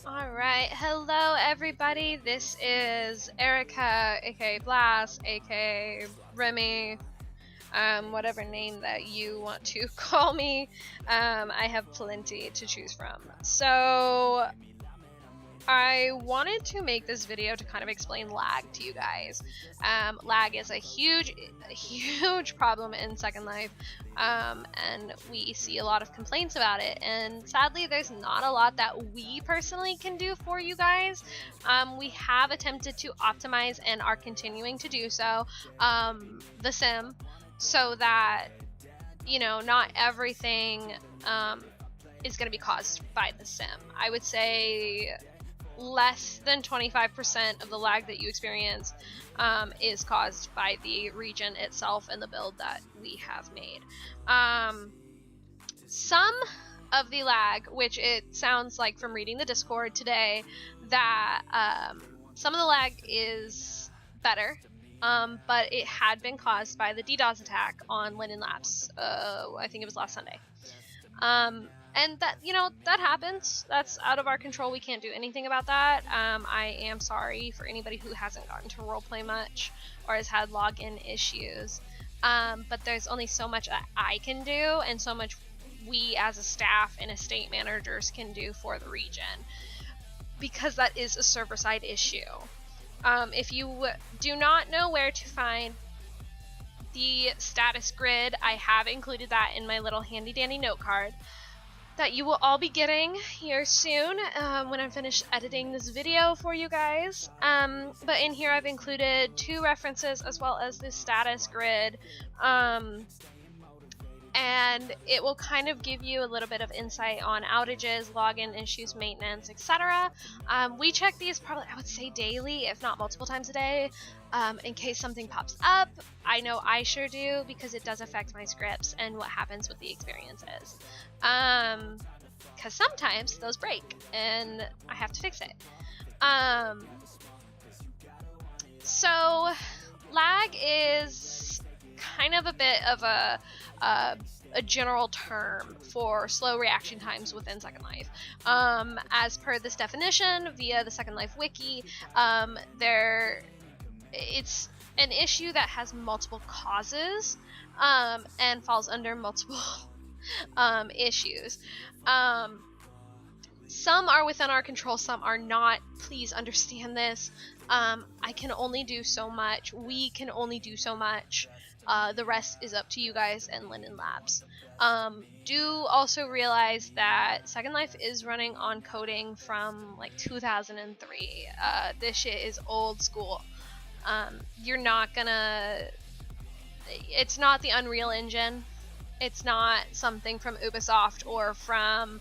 Alright, hello everybody, this is Erica, aka Blast, aka Remy, whatever name that you want to call me. I have plenty to choose from. So, I wanted to make this video to kind of explain lag to you guys. Lag is a huge problem in Second Life, and we see a lot of complaints about it, and sadly there's not a lot that we personally can do for you guys. We have attempted to optimize and are continuing to do so, the sim, so that, you know, not everything is going to be caused by the sim. I would say less than 25% of the lag that you experience is caused by the region itself and the build that we have made. Some of the lag, which it sounds like from reading the Discord today, that some of the lag is better, but it had been caused by the DDoS attack on Lynnea Labs. I think it was last Sunday. And that, you know, that happens. That's out of our control. We can't do anything about that. I am sorry for anybody who hasn't gotten to roleplay much or has had login issues. But there's only so much that I can do and so much we as a staff and estate managers can do for the region, because that is a server-side issue. If you do not know where to find the status grid, I have included that in my little handy-dandy note card that you will all be getting here soon when I'm finished editing this video for you guys. But in here I've included 2 references as well as this status grid, and it will kind of give you a little bit of insight on outages, login issues, maintenance, etc. We check these probably, I would say, daily, if not multiple times a day, in case something pops up. I know I sure do, because it does affect my scripts and what happens with the experiences. Because sometimes those break and I have to fix it. So lag is kind of a bit of a general term for slow reaction times within Second Life. As per this definition via the Second Life wiki, it's an issue that has multiple causes and falls under multiple issues. Some are within our control, some are not. Please understand this. I can only do so much. We can only do so much. The rest is up to you guys and Lynnea Labs. Do also realize that Second Life is running on coding from like 2003. This shit is old school. You're not gonna... It's not the Unreal Engine. It's not something from Ubisoft or from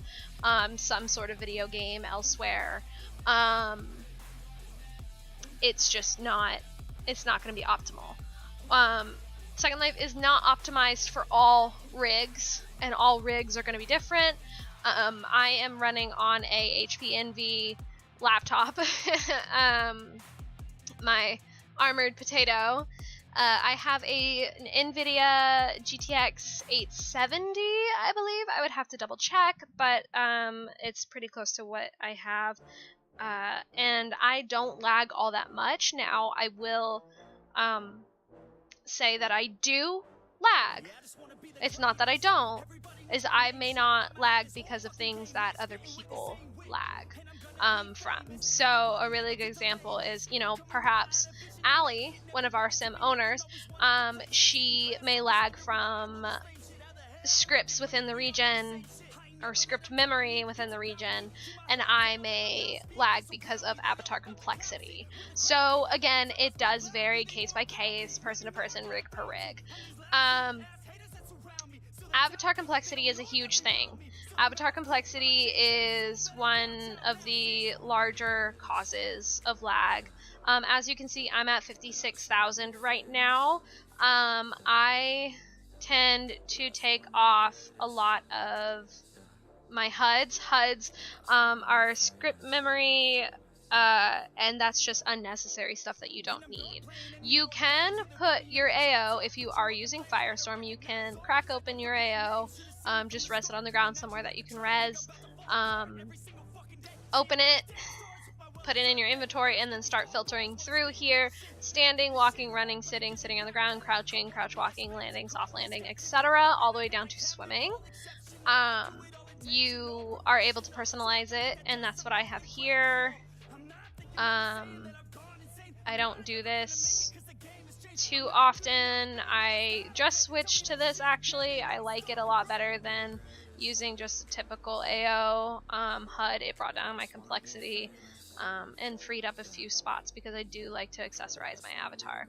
some sort of video game elsewhere. It's just not... It's not gonna be optimal. Second Life is not optimized for all rigs, and all rigs are going to be different. I am running on a HP Envy laptop, my armored potato. I have an NVIDIA GTX 870, I believe. I would have to double check, but it's pretty close to what I have. And I don't lag all that much. Now, I will... say that I do lag. It's not that I don't, is I may not lag because of things that other people lag from. So a really good example is, you know, perhaps Allie, one of our sim owners, she may lag from scripts within the region or script memory within the region, and I may lag because of avatar complexity. So again, it does vary case by case, person to person, rig per rig. Avatar complexity is a huge thing. Avatar complexity is one of the larger causes of lag. As you can see, I'm at 56,000 right now. I tend to take off a lot of my HUDs. HUDs are script memory, and that's just unnecessary stuff that you don't need. You can put your AO, if you are using Firestorm, you can crack open your AO, just res it on the ground somewhere that you can res, open it, put it in your inventory, and then start filtering through here: standing, walking, running, sitting, sitting on the ground, crouching, crouch walking, landing, soft landing, etc., all the way down to swimming. You are able to personalize it, and that's what I have here. I don't do this too often. I just switched to this, actually. I like it a lot better than using just a typical AO HUD. It brought down my complexity and freed up a few spots because I do like to accessorize my avatar.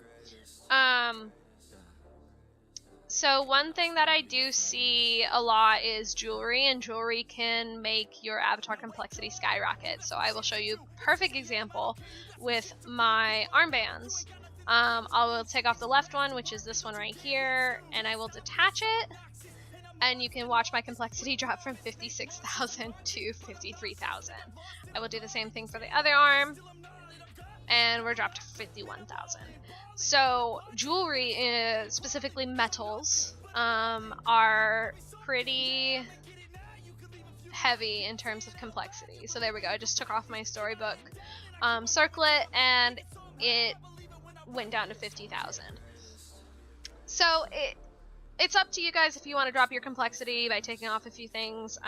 So one thing that I do see a lot is jewelry, and jewelry can make your avatar complexity skyrocket. So I will show you a perfect example with my armbands. I will take off the left one, which is this one right here, and I will detach it, and you can watch my complexity drop from 56,000 to 53,000. I will do the same thing for the other arm, and we're dropped to 51,000. So jewelry, specifically metals, are pretty heavy in terms of complexity. So there we go. I just took off my storybook circlet, and it went down to 50,000. So it's up to you guys if you want to drop your complexity by taking off a few things.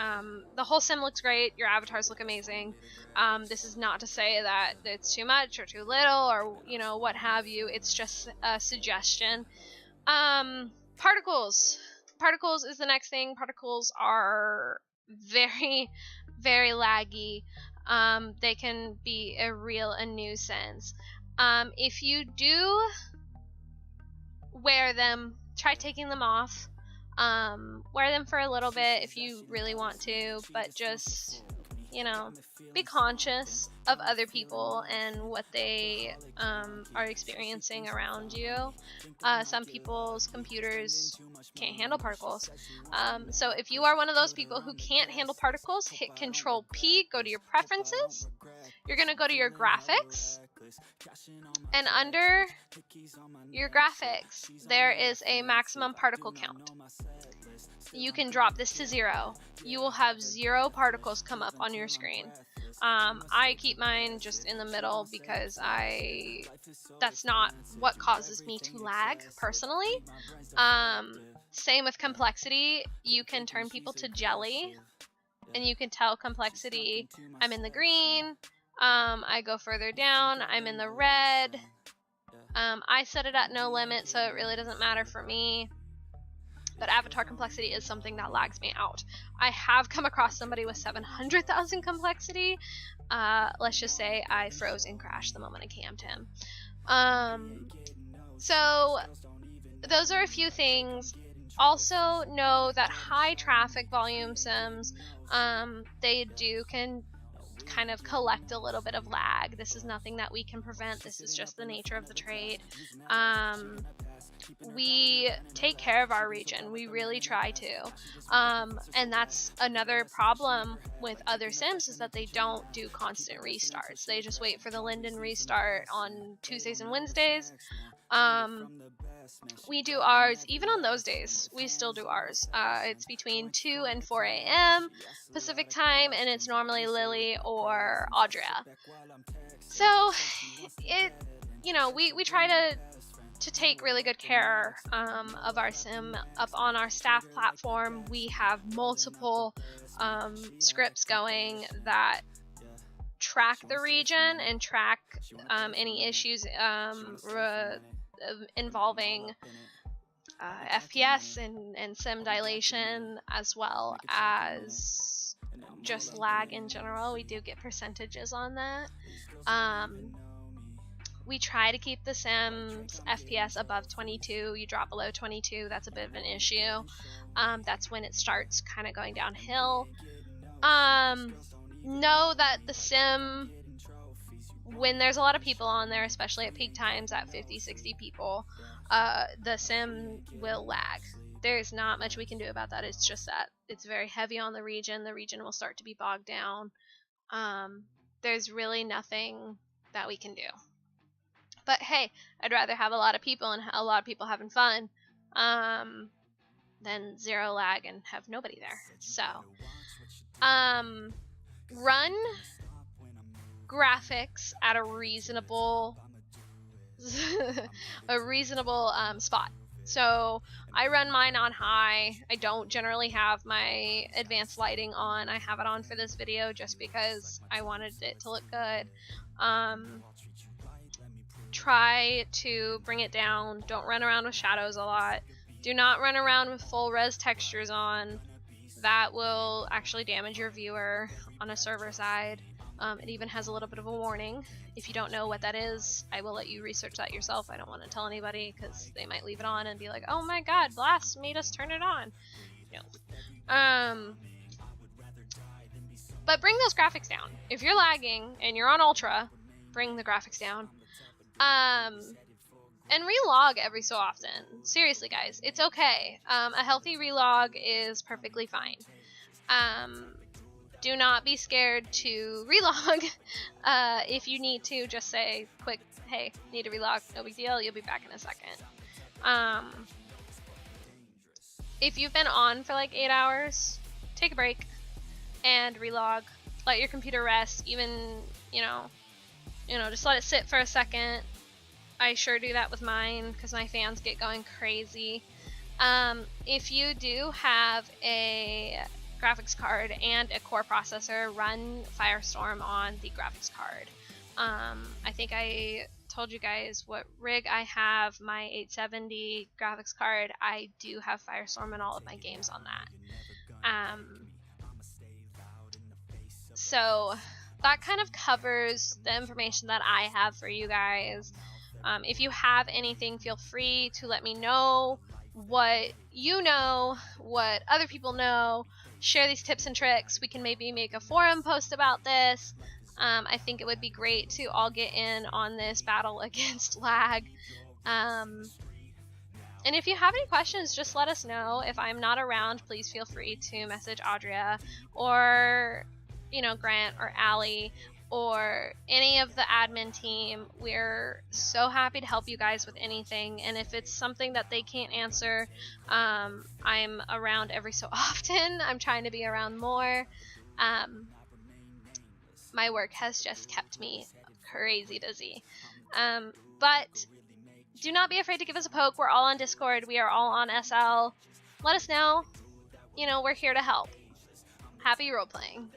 The whole sim looks great. Your avatars look amazing. This is not to say that it's too much or too little or, you know, what have you. It's just a suggestion. Particles. Particles is the next thing. Particles are very, very laggy. They can be a nuisance. If you do wear them, try taking them off. Wear them for a little bit if you really want to, but just, you know, be conscious of other people and what they are experiencing around you. Some people's computers can't handle particles. So if you are one of those people who can't handle particles, hit Control P, go to your preferences. You're going to go to your graphics, and under your graphics there is a maximum particle count. You can drop this to 0. You will have 0 particles come up on your screen. I keep mine just in the middle because that's not what causes me to lag personally. Same with complexity. You can turn people to jelly, and you can tell complexity, I'm in the green. I go further down, I'm in the red. I set it at no limit, so it really doesn't matter for me. But avatar complexity is something that lags me out. I have come across somebody with 700,000 complexity. Let's just say I froze and crashed the moment I cammed him. So those are a few things. Also know that high traffic volume sims, they can kind of collect a little bit of lag. This is nothing that we can prevent. This is just the nature of the trade. We take care of our region. We really try to. And that's another problem with other sims, is that they don't do constant restarts. They just wait for the Linden restart on Tuesdays and Wednesdays. We do ours, even on those days, we still do ours. It's between 2 and 4 a.m. Pacific time, and it's normally Lily or Audria. So, we try to take really good care of our sim. Up on our staff platform, we have multiple scripts going that track the region and track any issues involving FPS and sim dilation, as well as just lag in general. We do get percentages on that. We try to keep the sims FPS above 22. You drop below 22, that's a bit of an issue. That's when it starts kind of going downhill. Know that the sim, when there's a lot of people on there, especially at peak times at 50-60 people, the sim will lag. There's not much we can do about that. It's just that it's very heavy on the region. The region will start to be bogged down. There's really nothing that we can do. But hey, I'd rather have a lot of people and a lot of people having fun than 0 lag and have nobody there. So run graphics at a reasonable spot. So I run mine on high. I don't generally have my advanced lighting on. I have it on for this video just because I wanted it to look good. Try to bring it down. Don't run around with shadows a lot. Do not run around with full res textures on. That will actually damage your viewer on a server side. It even has a little bit of a warning. If you don't know what that is, I will let you research that yourself. I don't want to tell anybody because they might leave it on and be like, oh my god, Blast made us turn it on. No. But bring those graphics down. If you're lagging and you're on Ultra, bring the graphics down. And relog every so often. Seriously, guys, it's okay. A healthy relog is perfectly fine. Do not be scared to relog. If you need to, just say quick, hey, need to relog, no big deal, you'll be back in a second. If you've been on for like 8 hours, take a break and relog. Let your computer rest, even, just let it sit for a second. I sure do that with mine because my fans get going crazy. If you do have a graphics card and a core processor, run Firestorm on the graphics card. I think I told you guys what rig I have, my 870 graphics card. I do have Firestorm in all of my games on that. So that kind of covers the information that I have for you guys. If you have anything, feel free to let me know what you know, what other people know. Share these tips and tricks. We can maybe make a forum post about this. I think it would be great to all get in on this battle against lag. And if you have any questions, just let us know. If I'm not around, please feel free to message Audria or, Grant or Allie or any of the admin team. We're so happy to help you guys with anything, and if it's something that they can't answer, I'm around every so often. I'm trying to be around more. My work has just kept me crazy busy. But do not be afraid to give us a poke. We're all on Discord. We are all on SL. Let us know. We're here to help. Happy role-playing.